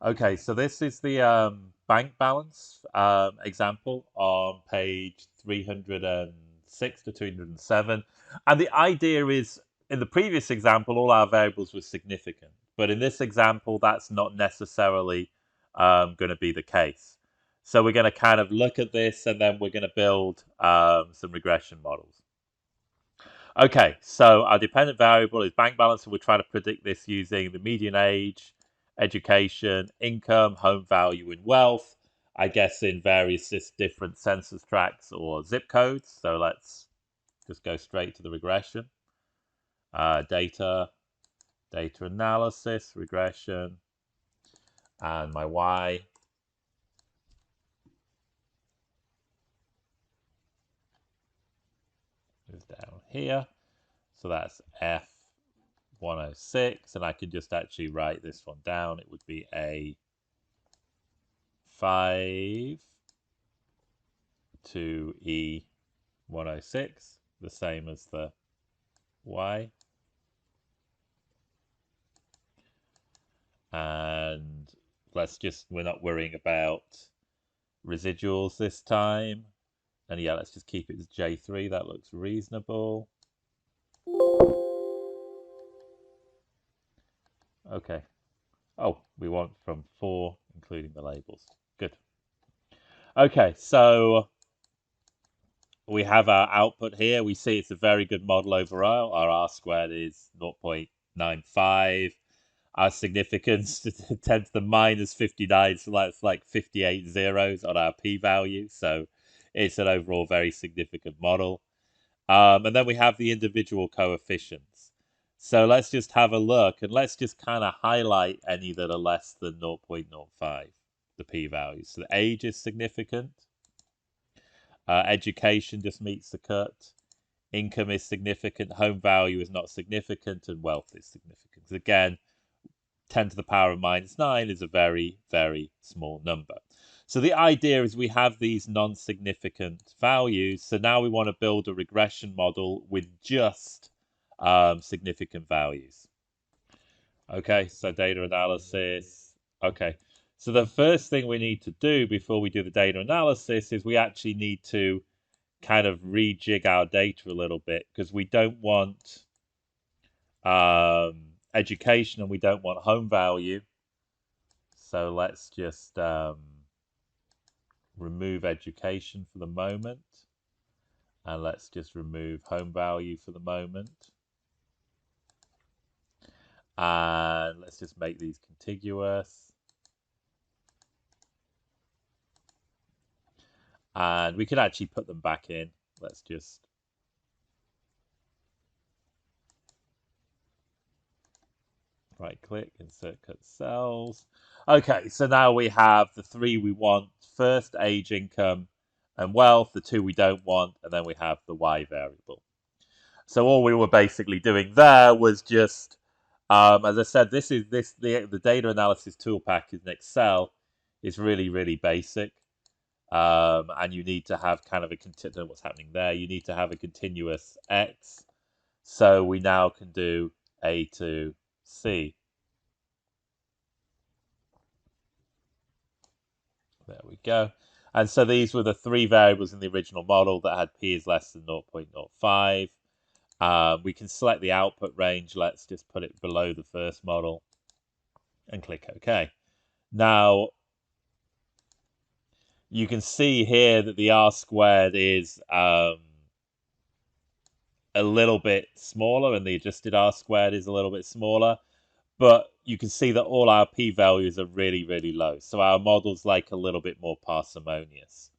Okay, so this is the bank balance example on page 306 to 207. And the idea is, in the previous example, all our variables were significant. But in this example, that's not necessarily going to be the case. So we're going to kind of look at this, and then we're going to build some regression models. Okay, so our dependent variable is bank balance, and we're trying to predict this using the median age, education, income, home value, and wealth, I guess in various different census tracts or zip codes. So let's just go straight to the regression. Data analysis, regression, and my Y is down here. So that's F106, and I could just actually write this one down. It would be A5 to E106, the same as the Y. And we're not worrying about residuals this time. And yeah, let's just keep it as J3. That looks reasonable. Okay. Oh, we want from 4, including the labels. Good. Okay, so we have our output here. We see it's a very good model overall. Our R squared is 0.95. Our significance 10 to the minus 59, so that's like 58 zeros on our p-value. So it's an overall very significant model. And then we have the individual coefficients. So let's just have a look, and let's just kind of highlight any that are less than 0.05, the p-value. So the age is significant. Education just meets the cut. Income is significant. Home value is not significant. And wealth is significant. Again, 10 to the power of minus 9 is a very, very small number. So the idea is we have these non-significant values. So now we want to build a regression model with just significant values. Okay, so data analysis. Okay, so the first thing we need to do before we do the data analysis is we actually need to kind of rejig our data a little bit, because we don't want education and we don't want home value. So let's just remove education for the moment. And let's just remove home value for the moment. And let's just make these contiguous. And we can actually put them back in. Let's just right click, insert cut cells. Okay, so now we have the 3 we want first, age, income, and wealth, the 2 we don't want, and then we have the Y variable. So all we were basically doing there was just, as I said, the data analysis tool package in Excel is really, really basic. And you need to have kind of what's happening there. You need to have a continuous X. So we now can do A to C. There we go. And so these were the 3 variables in the original model that had P is less than 0.05. We can select the output range. Let's just put it below the first model and click OK. Now, you can see here that the R squared is a little bit smaller, and the adjusted R squared is a little bit smaller. But you can see that all our p-values are really, really low. So our model's like a little bit more parsimonious.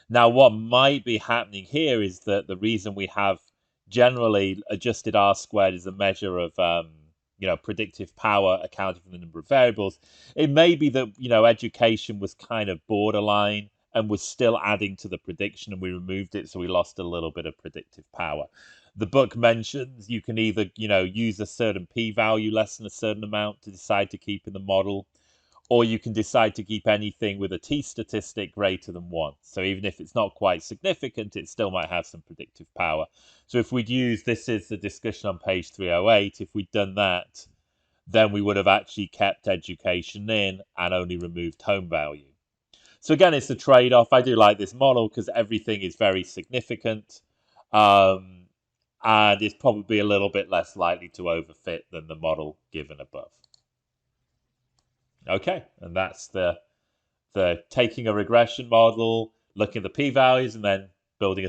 Now, what might be happening here is that the reason we have generally adjusted R squared is a measure of predictive power accounting for the number of variables. It may be that education was kind of borderline and was still adding to the prediction, and we removed it, so we lost a little bit of predictive power. The book mentions you can either use a certain p-value less than a certain amount to decide to keep in the model, or you can decide to keep anything with a t-statistic greater than 1. So even if it's not quite significant, it still might have some predictive power. So if we'd use, this is the discussion on page 308, if we'd done that, then we would have actually kept education in and only removed home value. So again, it's a trade-off. I do like this model because everything is very significant, and it's probably a little bit less likely to overfit than the model given above. Okay, and that's the taking a regression model, looking at the p-values, and then building a